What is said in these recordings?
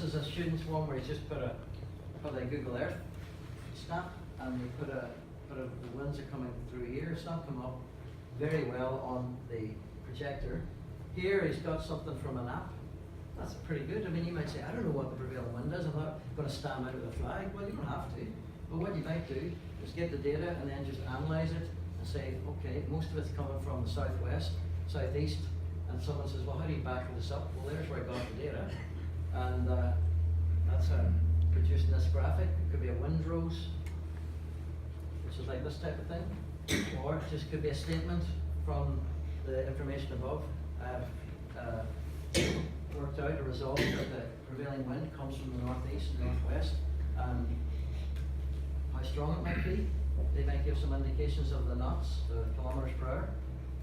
is a student's one where you just put a Google Earth snap, and you put the winds are coming through here. It's not come up very well on the projector. Here he's got something from an app. That's pretty good. I mean, you might say, I don't know what the prevailing wind is. I'm not going to stand out with a flag. Well, you don't have to. But what you might do is get the data and then just analyze it and say, okay, most of it's coming from the southwest, southeast, and someone says, well, how do you back this up? Well, there's where I got the data, and that's producing this graphic. It could be a windrows, which is like this type of thing, or it just could be a statement from the information above. Worked out a result that the prevailing wind comes from the northeast and northwest, and how strong it might be. They might give some indications of the knots, the kilometers per hour,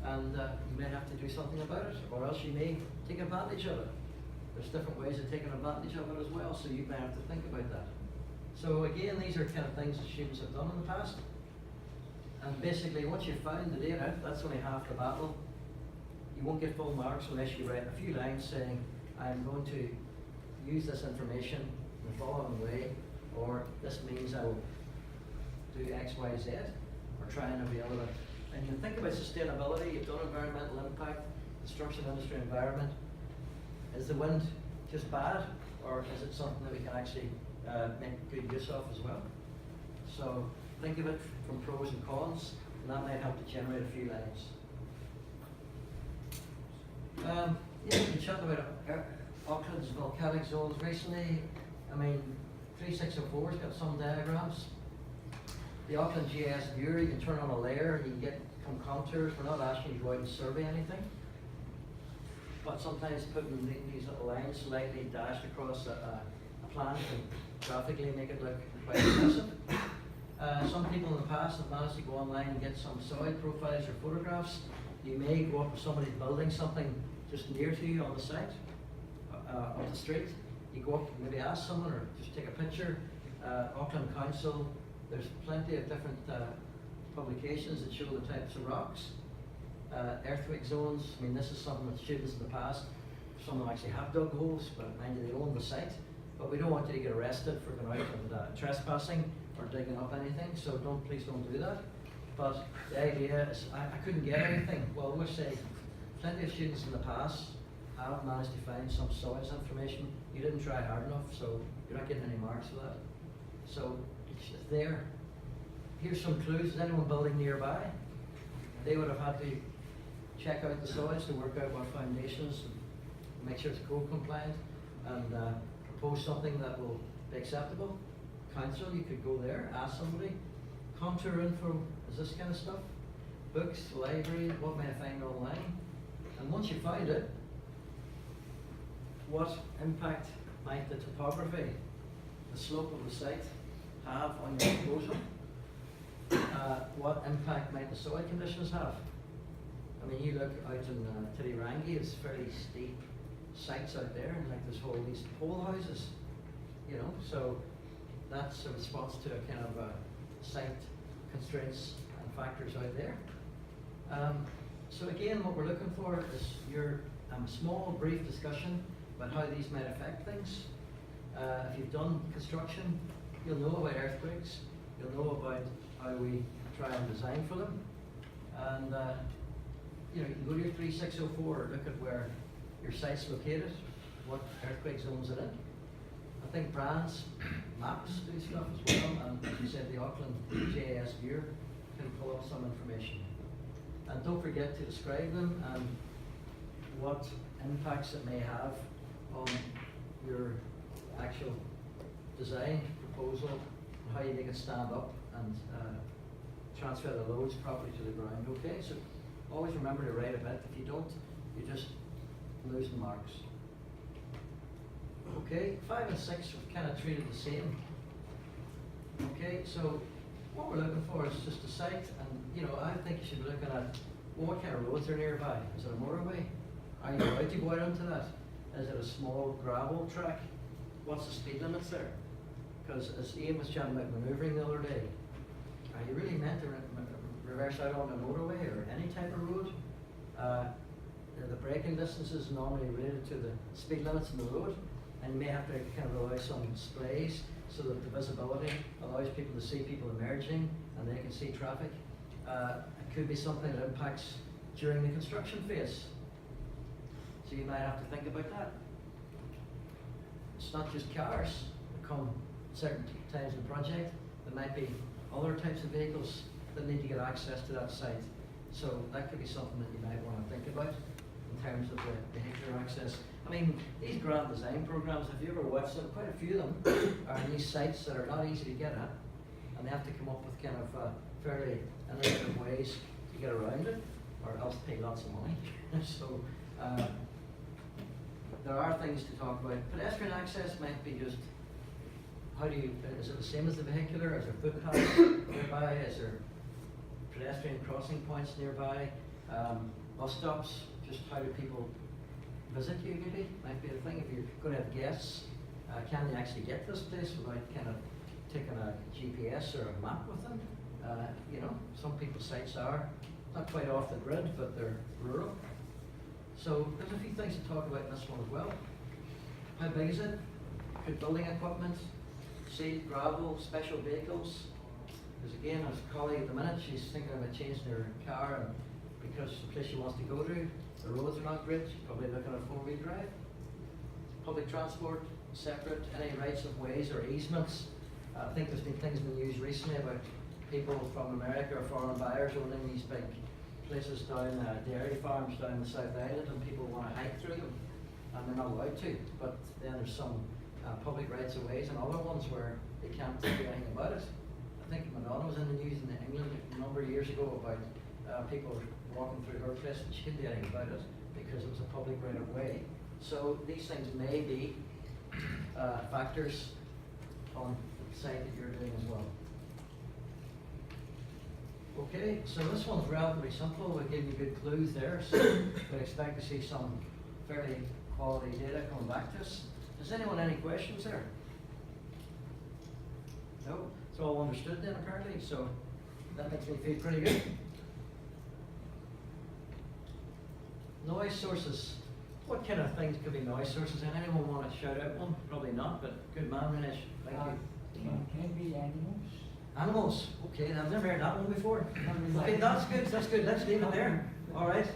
and you may have to do something about it, or else you may take advantage of it. There's different ways of taking advantage of it as well, so you may have to think about that. So again, these are kind of things that students have done in the past, and basically once you've found the data, that's only half the battle. You won't get full marks unless you write a few lines saying, I'm going to use this information in the following way, or this means I will do X, Y, Z, or try and avail of it. And you think about sustainability, you've done environmental impact, construction industry environment. Is the wind just bad, or is it something that we can actually make good use of as well? So think of it from pros and cons, and that might help to generate a few lines. Yeah, we've been chatting about Auckland's volcanic zones recently. I mean, 3604's got some diagrams. The Auckland GIS viewer, you can turn on a layer and you can get some contours. We're not asking you to go out and survey anything, but sometimes putting these little lines slightly dashed across a plan can graphically make it look quite impressive. Some people in the past have managed to go online and get some soil profiles or photographs. You may go up with somebody building something just near to you on the site, on the street. You go up, maybe ask someone, or just take a picture. Auckland Council, there's plenty of different publications that show the types of rocks. Earthquake zones, I mean, this is something that students in the past, some of them actually have dug holes, but mind you, they own the site. But we don't want you to get arrested for going out and trespassing or digging up anything, so please don't do that. But the idea is, I couldn't get anything. Well, we'll say plenty of students in the past have managed to find some soils information. You didn't try hard enough, so you're not getting any marks for that. So it's there. Here's some clues. Is anyone building nearby? They would have had to check out the soils to work out what foundations, make sure it's code compliant, and propose something that will be acceptable. Council, you could go there, ask somebody. Contour info is this kind of stuff. Books, library, what may I find online? And once you find it, what impact might the topography, the slope of the site have on your proposal? What impact might the soil conditions have? I mean, you look out in Titirangi, it's fairly steep sites out there, and like there's these pole houses, you know, so that's a response to a kind of site constraints and factors out there. So again, what we're looking for is your small, brief discussion about how these might affect things. If you've done construction, you'll know about earthquakes, you'll know about how we try and design for them, and you know, you can go to your 3604, look at where your site's located, what earthquake zones it in. I think brands, maps do stuff as well, and as you said, the Auckland GIS viewer can pull up some information. And don't forget to describe them and what impacts it may have on your actual design proposal, how you make it stand up and transfer the loads properly to the ground. Okay, so always remember to write a bit. If you don't, you're just losing marks. Okay, 5 and 6 are kind of treated the same. Okay, so what we're looking for is just a site, and you know, I think you should be looking at, well, what kind of roads are nearby? Is it a motorway? Are you allowed to go out onto that? Is it a small gravel track? What's the speed limits there? Because as Ian was chatting about manoeuvring the other day, are you really meant to reverse out on a motorway or any type of road? The braking distance is normally related to the speed limits in the road. and you may have to kind of allow some displays so that the visibility allows people to see people emerging and they can see traffic. It could be something that impacts during the construction phase. So you might have to think about that. It's not just cars that come certain times in the project. There might be other types of vehicles that need to get access to that site. So that could be something that you might want to think about in terms of the vehicular access. I mean, these grand design programs, if you ever watched them, quite a few of them are in these sites that are not easy to get at, and they have to come up with kind of fairly innovative ways to get around it, or else pay lots of money. So there are things to talk about. Pedestrian access might be just, how do you, is it the same as the vehicular? Is there footpaths nearby? Is there pedestrian crossing points nearby? Bus stops, just how do people visit you maybe? Might be a thing. If you're going to have guests, can they actually get to this place without kind of taking a GPS or a map with them? You know, some people's sites are not quite off the grid, but they're rural. So there's a few things to talk about in this one as well. How big is it? Good building equipment, seed, gravel, special vehicles. Because again, as a colleague at the minute, she's thinking about changing her car, and because the place she wants to go to, the roads are not great, she's probably looking at a 4-wheel drive. Public transport, separate, any rights of ways or easements. I think there's been things being used recently about people from America or foreign buyers owning these big places down, dairy farms down the South Island, and people want to hike through them, and they're not allowed to. But then there's some public rights of ways and other ones where they can't do anything about it. I think Madonna was in the news in England a number of years ago about people walking through her place, and she couldn't do anything about it because it was a public right of way. So these things may be factors on the site that you're doing as well. Okay, so this one's relatively simple. We gave you good clues there, so we expect to see some fairly quality data coming back to us. Does anyone have any questions there? No? It's all understood then apparently, so that makes me feel pretty good. Noise sources. What kind of things could be noise sources? And anyone want to shout out one? Probably not, but good man, Rinesh. Thank you. Can it be animals? Animals. Okay, I've never heard that one before. Okay, that's good. That's good. Let's leave it there. All right.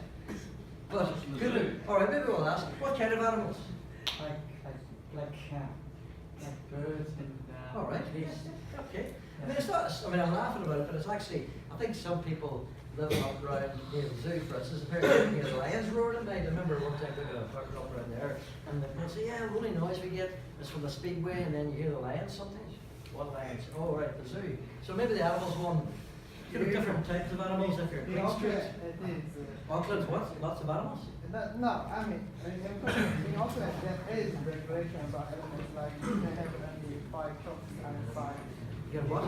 But good. All right. Maybe we'll ask. What kind of animals? Like birds and. All right. Okay. I mean, it's not. I mean, I'm laughing about it, but it's actually. I think some people living up around near the zoo, for instance, apparently the lions roared at night. I remember one time we got a park up around there, and they say, "Yeah, the only noise we get is from the speedway, and then you hear the lions sometimes." What lions? Oh, right, the zoo. So maybe the animals one. Could have different types of animals if you're in Queen Street. Auckland's what? Lots of animals? No, I mean, in Auckland there is regulation about animals, like you can have only 5 cocks and 5. You get what?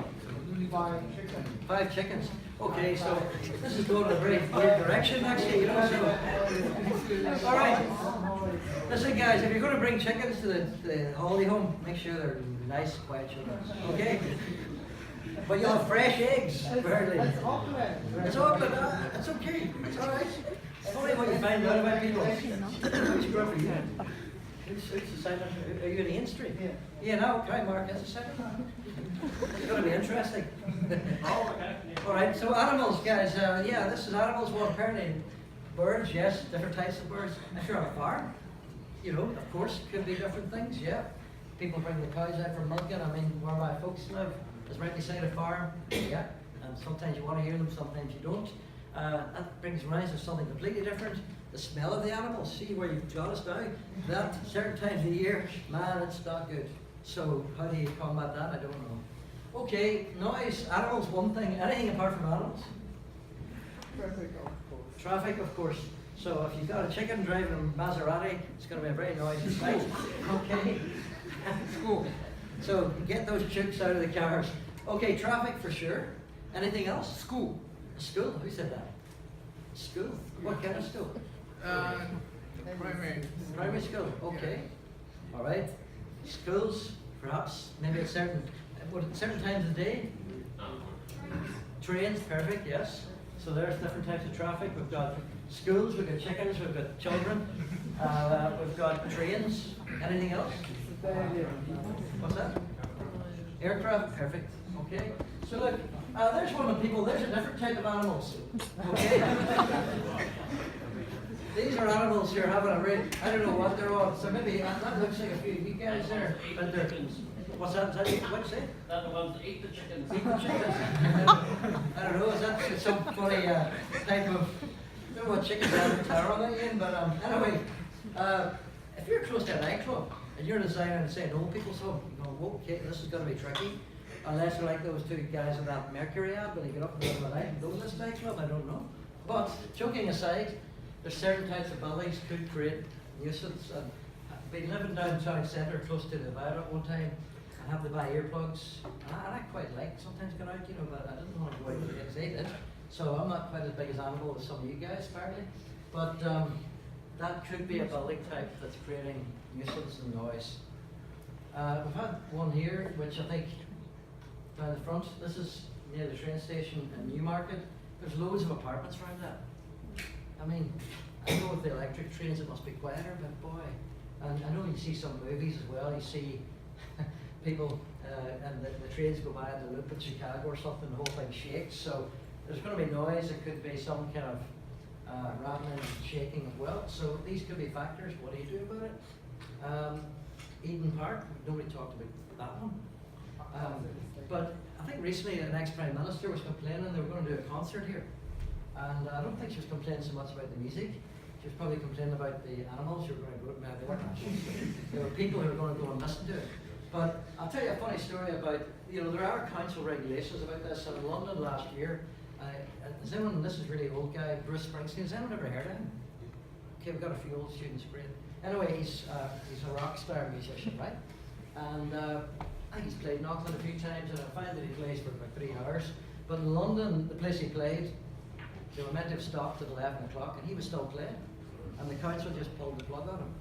5 chickens. 5 chickens. Okay, so this is going in a very weird direction actually, you know, so. Alright. Listen guys, if you're going to bring chickens to the holiday home, make sure they're nice, quiet chickens. Okay? But you'll have fresh eggs, apparently. It's Auckland. It's Auckland, it's okay, it's alright. It's only what you find out about people. Which group are you in? Who's the second? Are you in the industry? Yeah. Yeah, no, okay, Mark, that's the second. It's going to be interesting. Alright, so animals, guys. Yeah, this is animals. Well, apparently birds, yes, different types of birds. If you're on a farm, you know, of course, it could be different things, yeah. People bring the cows out for milking. I mean, where my folks live is right beside a farm, yeah. And sometimes you want to hear them, sometimes you don't. That brings around to something completely different. The smell of the animals. See where you've got us now? That certain times of the year, man, it's not good. So how do you combat that? I don't know. Okay, noise. Animals, one thing. Anything apart from animals? Traffic, of course. Traffic, of course. So if you've got a chicken driving a Maserati, it's going to be a very noisy sight. Okay. Cool. So get those chooks out of the cars. Okay, traffic for sure. Anything else? School. School? Who said that? School? What kind of school? Primary. Primary school. Okay. All right. Schools, perhaps. Maybe at certain times of the day. Trains. Perfect. Yes. So there's different types of traffic. We've got schools. We've got chickens. We've got children. We've got trains. Anything else? What's that? Aircraft, perfect, okay. So look, there's one of the people, there's a different type of animals, okay? These are animals here having a raid, I don't know what they're on, so maybe, that looks like a few of you guys there. But they're, what's that, is that, what'd you say? They're the ones that eat the chickens. Eat the chickens. I don't know, is that some funny type of, I don't know what chickens have in terror on it, Ian, but anyway, if you're close to a nightclub and you're designing and saying, oh, people's home, you go, whoa, okay, this is going to be tricky. Unless they're like those two guys in that Mercury ad, when they get up in the middle of the night and go to this nightclub, I don't know. But joking aside, there's certain types of buildings could create nuisance. And I've been living down town centre close to the viaduct one time. I have to buy earplugs, and I quite like sometimes going out, you know, but I didn't want to go out with the kids, they did. So I'm not quite as big as animal as some of you guys, apparently. But that could be a building type that's creating nuisance and noise. We've had one here, which I think down the front, this is near the train station in Newmarket. There's loads of apartments around that. I mean, I know with the electric trains it must be quieter, but boy, and I know you see some movies as well, you see people, and the trains go by in the loop in Chicago or something, the whole thing shakes, so there's going to be noise, it could be some kind of rattling and shaking as well, so these could be factors. What do you do about it? Eden Park, nobody talked about that one. But I think recently an ex-Prime Minister was complaining they were going to do a concert here. And I don't think she was complaining so much about the music. She was probably complaining about the animals who were going to go to there. There were people who were going to go and listen to it. But I'll tell you a funny story about, you know, there are council regulations about this. And in London last year, has anyone, this is really old guy, Bruce Springsteen, has anyone ever heard of him? Okay, we've got a few old students, great. Anyway, he's a rock star musician, right? And I think he's played in Auckland a few times, and I find that he plays for about 3 hours. But in London, the place he played, they were meant to have stopped at 11 o'clock, and he was still playing. And the council just pulled the plug on him.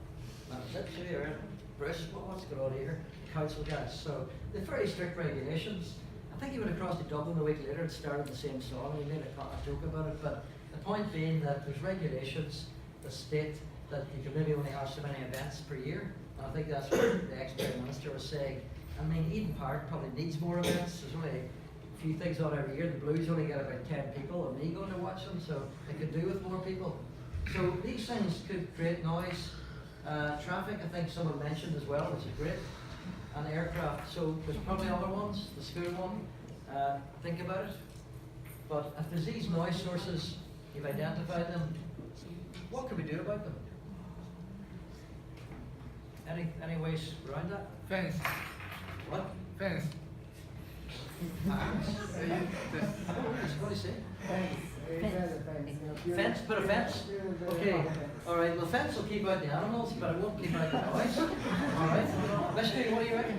That was it, so you're Bruce, well, what's going on here? The council guys. So they're very strict regulations. I think he went across to Dublin a week later and started the same song, and he made a joke about it. But the point being that there's regulations that state that you can maybe only have so many events per year. And I think that's what the ex-Prime Minister was saying. I mean, Eden Park probably needs more events. There's only a few things on every year. The Blues only get about 10 people, and me going to watch them, so they could do with more people. So these things could create noise. Traffic, I think someone mentioned as well, which is great. And aircraft. So there's probably other ones. The school one. Think about it. But if there's these noise sources, you've identified them. What can we do about them? Any ways around that? Fence. What? Fence. What do you say? Fence. Fence? Put a fence? Okay. All right. Well, fence will keep out the animals, but it won't keep out the noise. All right. Mystery, what do you reckon?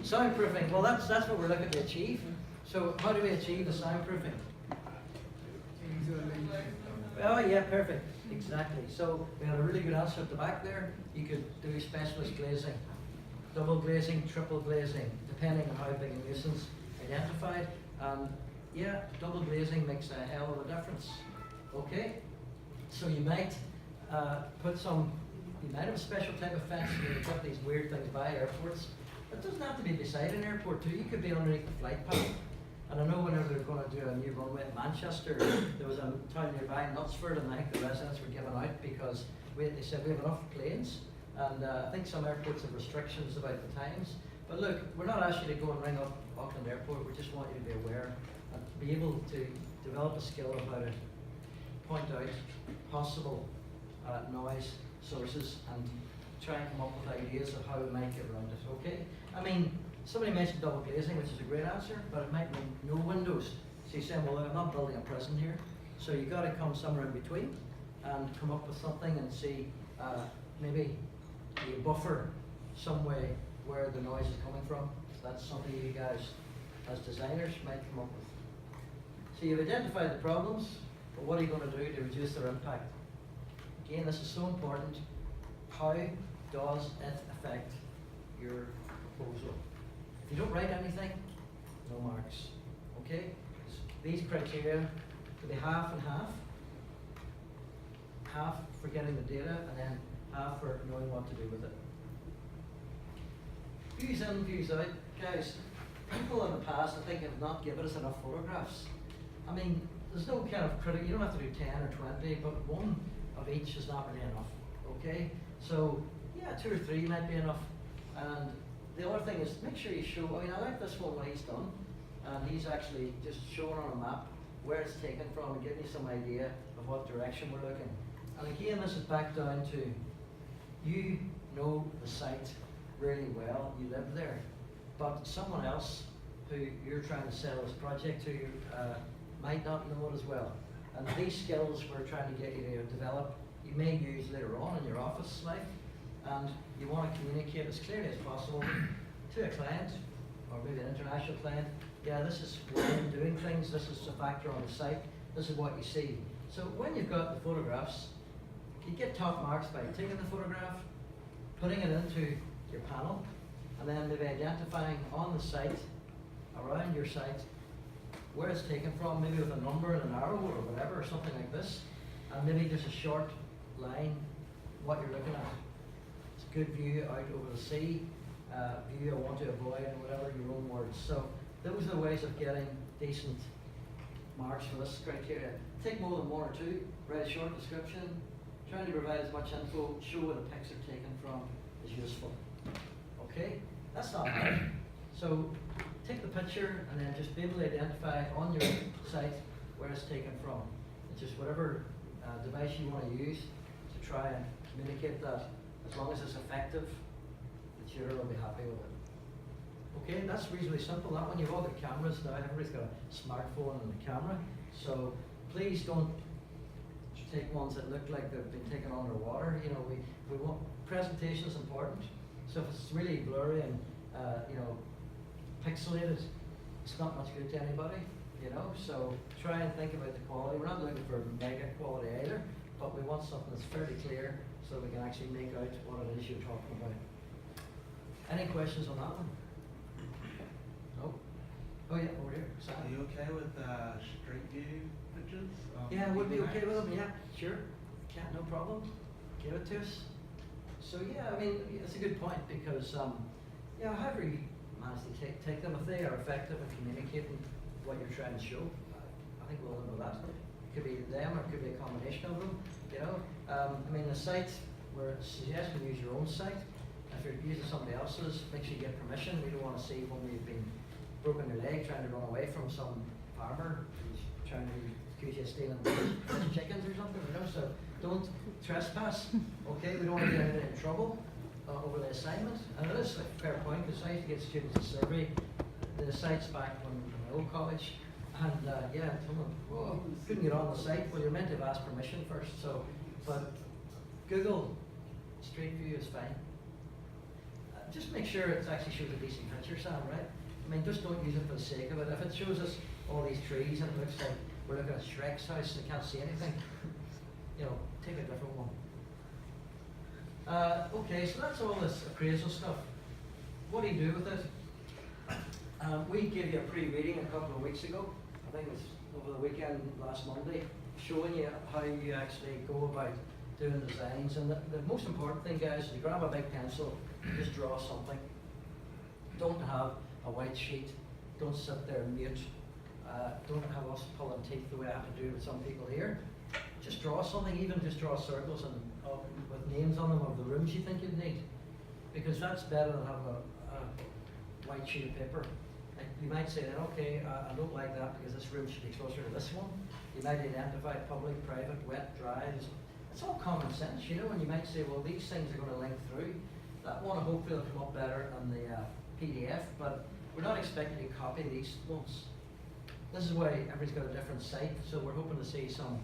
Soundproofing. Well, that's what we're looking to achieve. So, how do we achieve the soundproofing? Oh yeah, perfect. Exactly. So we had a really good answer at the back there. You could do specialist glazing, double glazing, triple glazing, depending on how big a nuisance identified. Yeah, double glazing makes a hell of a difference. Okay. So you might you might have a special type of fence where you've got these weird things by airports. It doesn't have to be beside an airport too. You could be underneath the flight path. And I know whenever they were going to do a new runway in Manchester, there was a town nearby, Knutsford, and I think the residents were given out because they said we have enough planes. And I think some airports have restrictions about the times. But look, we're not asking you to go and ring up Auckland Airport. We just want you to be aware and be able to develop a skill of how to point out possible noise sources and try and come up with ideas of how we might get around it. Okay? I mean, somebody mentioned double glazing, which is a great answer, but it might mean no windows. So you're saying, well, I'm not building a prison here. So you've got to come somewhere in between and come up with something and see maybe you buffer some way where the noise is coming from. So that's something you guys, as designers, might come up with. So you've identified the problems, but what are you going to do to reduce their impact? Again, this is so important. How does it affect your proposal? If you don't write anything, no marks. Okay? These criteria could be half and half. Half for getting the data, and then half for knowing what to do with it. views in, views out. Guys, people in the past, I think, have not given us enough photographs. I mean, there's no kind of critic, you don't have to do 10 or 20, but one of each is not really enough, okay? So, yeah, 2 or 3 might be enough. And the other thing is, make sure you show, I mean, I like this one what he's done, and he's actually just showing on a map where it's taken from and giving you some idea of what direction we're looking. And again, this is back down to, you know the site really well, you live there, but someone else who you're trying to sell this project to might not know it as well. And these skills we're trying to get you to develop, you may use later on in your office life, and you want to communicate as clearly as possible to a client, or maybe an international client. Yeah, this is why I'm doing things, this is a factor on the site, this is what you see. So when you've got the photographs, you get top marks by taking the photograph, putting it into your panel, and then maybe identifying on the site, around your site, where it's taken from, maybe with a number and an arrow or whatever, or something like this, and maybe just a short line, what you're looking at. It's a good view out over the sea, view I want to avoid, and whatever, your own words. So those are the ways of getting decent marks for this criteria. Take more than 1 or 2, write a short description, trying to provide as much info, show where the pics are taken from is useful. Okay, that's not hard. So take the picture and then just be able to identify on your site where it's taken from. It's just whatever device you want to use to try and communicate that. As long as it's effective, the tutor will be happy with it. Okay, that's reasonably simple. That one, you've all got cameras now. Everybody's got a smartphone and a camera. So please don't take ones that look like they've been taken underwater. You know, we want, presentation is important. So if it's really blurry and you know, pixelated, it's not much good to anybody. You know, so try and think about the quality. We're not looking for mega quality either, but we want something that's fairly clear so we can actually make out what it is you're talking about. Any questions on that one? No? Oh yeah, over here. Sam. Are you okay with street view pictures? Yeah, would be Google okay with Maps? them, yeah, sure. Yeah, no problem. Give it to us. So yeah, I mean, it's a good point because, yeah, however you manage to take them, if they are effective in communicating what you're trying to show, I think we'll know that. It could be them or it could be a combination of them, you know. I mean, the site, we're suggesting you use your own site. If you're using somebody else's, make sure you get permission. We don't want to see when we've been broken your leg trying to run away from some farmer who's trying to accuse you of stealing chickens or something, you know. So don't trespass, okay? We don't want to get anybody in trouble over the assignment. And it is a fair point because I used to get students to survey the sites back when in my old college. And yeah, someone, whoa, couldn't get on the site. Well, you're meant to have asked permission first. So, but Google Street View is fine. Just make sure it actually shows a decent picture, Sam, right? I mean, just don't use it for the sake of it. If it shows us all these trees and it looks like we're looking at Shrek's house and can't see anything, you know, take a different one. Okay, so that's all this appraisal stuff. What do you do with it? We gave you a pre-reading a couple of weeks ago. I think it was over the weekend, last Monday, showing you how you actually go about doing designs. And the most important thing, guys, is you grab a big pencil, just draw something. Don't have a white sheet. Don't sit there and mute. Don't have us pulling teeth the way I have to do with some people here. Just draw something, even just draw circles and with names on them of the rooms you think you'd need. Because that's better than having a white sheet of paper. Like you might say that, okay, I don't like that because this room should be closer to this one. You might identify public, private, wet, dry. It's all common sense, you know, and you might say, well, these things are going to link through. That one hopefully will come up better on the PDF, but we're not expecting you to copy these ones. This is why everybody's got a different site, so we're hoping to see some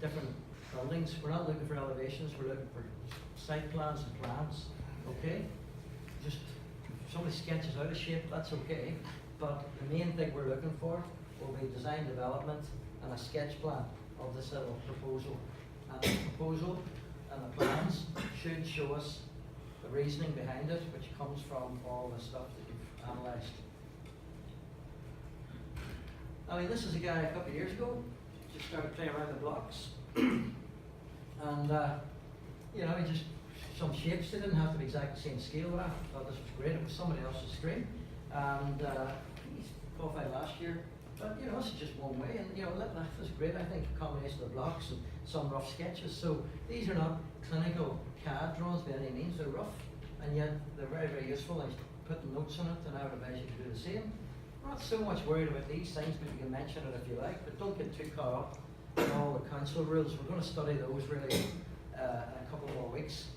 different buildings. We're not looking for elevations, we're looking for site plans and plans, okay? Just if somebody sketches out a shape, that's okay, but the main thing we're looking for will be design development and a sketch plan of this little proposal. And the proposal and the plans should show us the reasoning behind it, which comes from all the stuff that you've analysed. I mean, this is a guy a couple of years ago, just started playing around the blocks. And, you know, he just some shapes. They didn't have to be exactly the same scale, but I thought this was great. It was somebody else's screen. And he's qualified last year. But you know, this is just one way, and you know, that was great. I think a combination of the blocks and some rough sketches. So these are not clinical CAD drawings by any means. They're rough, and yet they're very, very useful. I put notes on it, and I would advise you to do the same. I'm not so much worried about these things, but you can mention it if you like. But don't get too caught up in all the council rules. We're going to study those really in a couple more weeks.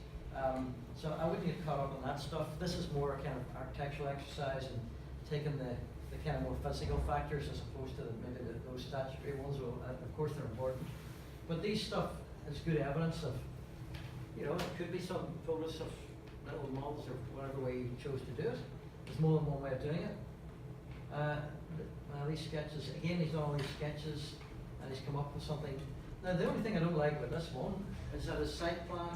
So I wouldn't get caught up on that stuff. This is more a kind of architectural exercise and taking the kind of more physical factors as opposed to those statutory ones. Well, of course they're important, but these stuff is good evidence of, you know, it could be some photos of little models or whatever way you chose to do it. There's more than one way of doing it. These sketches, again, he's done all these sketches and he's come up with something. Now the only thing I don't like with this one is that his site plan,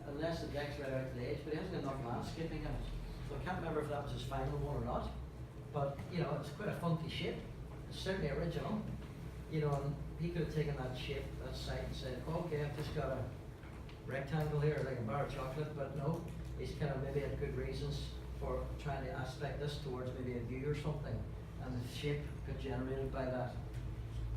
unless the deck's right out to the edge, but he hasn't got enough landscaping in it. So I can't remember if that was his final one or not. But, you know, it's quite a funky shape. It's certainly original. You know, and he could have taken that shape, that site, and said, okay, I've just got a rectangle here, like a bar of chocolate, but no, he's kind of maybe had good reasons for trying to aspect this towards maybe a view or something, and the shape got generated by that.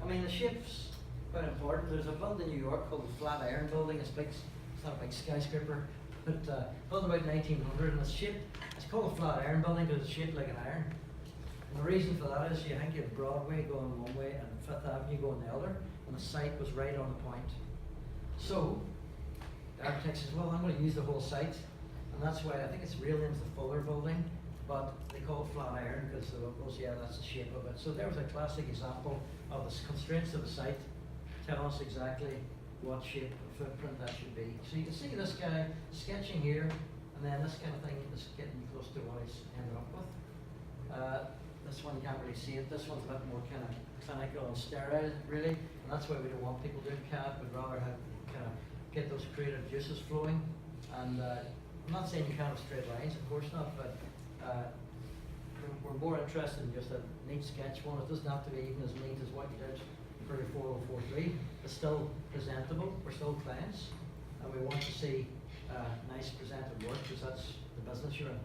I mean, the shape's quite important. There's a building in New York called the Flatiron Building. It's big, it's not a big skyscraper, but built about 1900, and it's shaped, it's called the Flatiron Building because it's shaped like an iron. And the reason for that is you think you have Broadway going one way and Fifth Avenue going the other, and the site was right on the point. So the architect says, well, I'm going to use the whole site, and that's why I think its real name's the Fuller Building, but they call it Flatiron because yeah, that's the shape of it. So there was a classic example of the constraints of the site telling us exactly what shape or footprint that should be. So you can see this guy sketching here, and then this kind of thing is getting close to what he's ended up with. This one you can't really see it. This one's a bit more kind of clinical and sterile, really, and that's why we don't want people doing CAD. We'd rather have kind of get those creative juices flowing. And I'm not saying you can't have straight lines, of course not, but we're more interested in just a neat sketch one. It doesn't have to be even as neat as what you did for your 4043. It's still presentable. We're still clients, and we want to see nice presented work because that's the business you're in.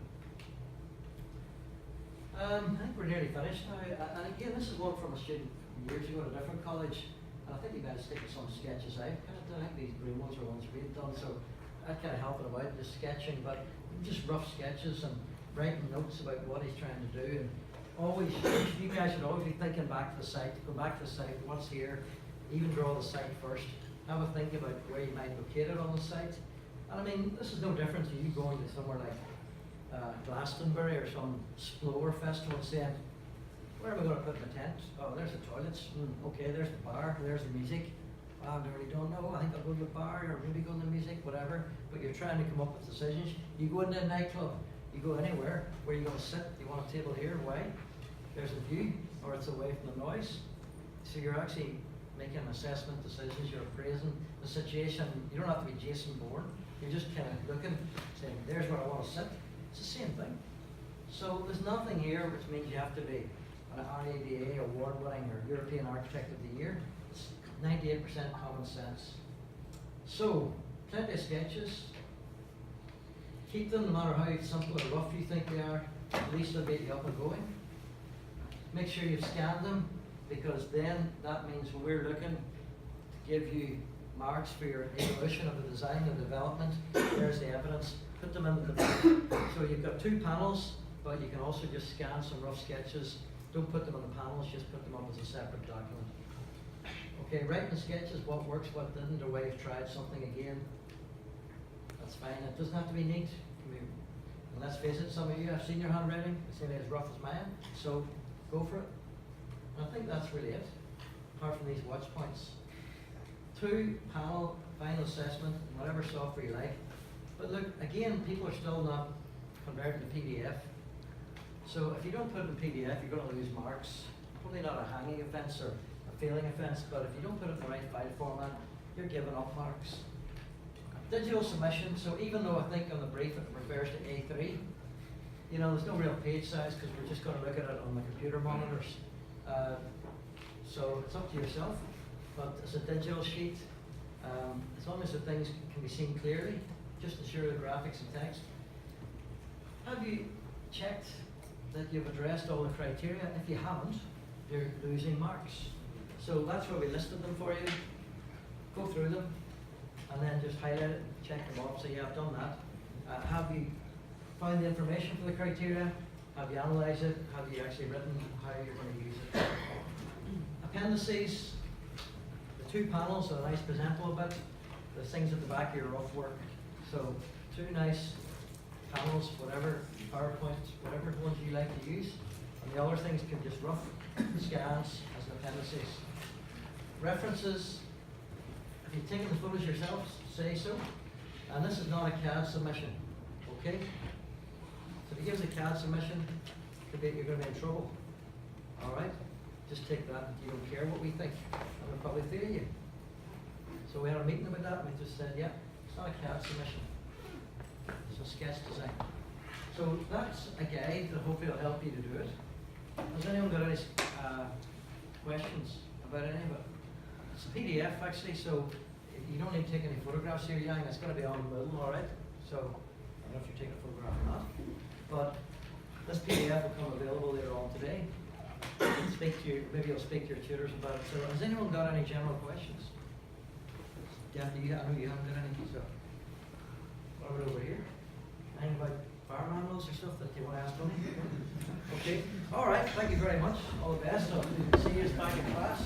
I think we're nearly finished now, and again, this is one from a student years ago at a different college, and I think he might have taken some sketches out. I think these green ones were ones we'd done, so that kind of helped him out, just sketching, but just rough sketches and writing notes about what he's trying to do. And always, you guys should always be thinking back to the site, go back to the site, what's here, even draw the site first, have a think about where you might locate it on the site. And I mean, this is no different to you going to somewhere like Glastonbury or some Splower festival and saying, where am I going to put my tent? Oh, there's the toilets. Okay, there's the bar, there's the music. I really don't know. I think I'll go to the bar or maybe go to the music, whatever. But you're trying to come up with decisions. You go into a nightclub, you go anywhere. Where are you going to sit? You want a table here? Why? There's a view, or it's away from the noise. So you're actually making assessment decisions. You're appraising the situation. You don't have to be Jason Bourne. You're just kind of looking, saying, there's where I want to sit. It's the same thing. So there's nothing here which means you have to be an RADA award-winning or European Architect of the Year. It's 98% common sense. So, plenty of sketches. Keep them no matter how simple or rough you think they are. At least they'll get you up and going. Make sure you've scanned them, because then that means when we're looking to give you marks for your evolution of the design and development, there's the evidence. Put them into the book. So you've got two panels, but you can also just scan some rough sketches. Don't put them on the panels, just put them up as a separate document. Okay, writing sketches, what works, what didn't, or where you've tried something again. That's fine. It doesn't have to be neat. And let's face it, some of you have seen your handwriting. It's nearly as rough as mine. So go for it. And I think that's really it, apart from these watch points. 2 panel, final assessment, whatever software you like. But look, again, people are still not converting to PDF. So if you don't put it in PDF, you're going to lose marks. Probably not a hanging offence or a failing offence, but if you don't put it in the right file format, you're giving up marks. Digital submission, so even though I think on the brief it refers to A3, you know, there's no real page size because we're just going to look at it on the computer monitors. So it's up to yourself, but it's a digital sheet. As long as the things can be seen clearly, just ensure the graphics and text. Have you checked that you've addressed all the criteria? If you haven't, you're losing marks. So that's where we listed them for you. Go through them, and then just highlight it, check them off, say, yeah, I've done that. Have you found the information for the criteria? Have you analysed it? Have you actually written how you're going to use it? Appendices, the two panels are a nice presentable bit. The things at the back are your rough work. So two nice panels, whatever, PowerPoint, whatever ones you like to use. And the other things can just rough scans as appendices. References, if you've taken the photos yourselves, say so. And this is not a CAD submission, okay? So if you give us a CAD submission, you're going to be in trouble. All right? Just take that. You don't care what we think, and we'll probably fail you. So we had a meeting about that, and we just said, yeah, it's not a CAD submission. It's a sketch design. So that's a guide that hopefully will help you to do it. Has anyone got any questions about any of it? It's a PDF actually, so you don't need to take any photographs here, Yang. It's going to be on the Moodle, all right? So I don't know if you're taking a photograph or not, but this PDF will come available later on today. Speak to you, maybe you'll speak to your tutors about it. So has anyone got any general questions? Yeah, I know you haven't got any. So what about over here? Anything about fire manuals or stuff that you want to ask Tony? Okay. All right. Thank you very much. All the best. So see you back in class.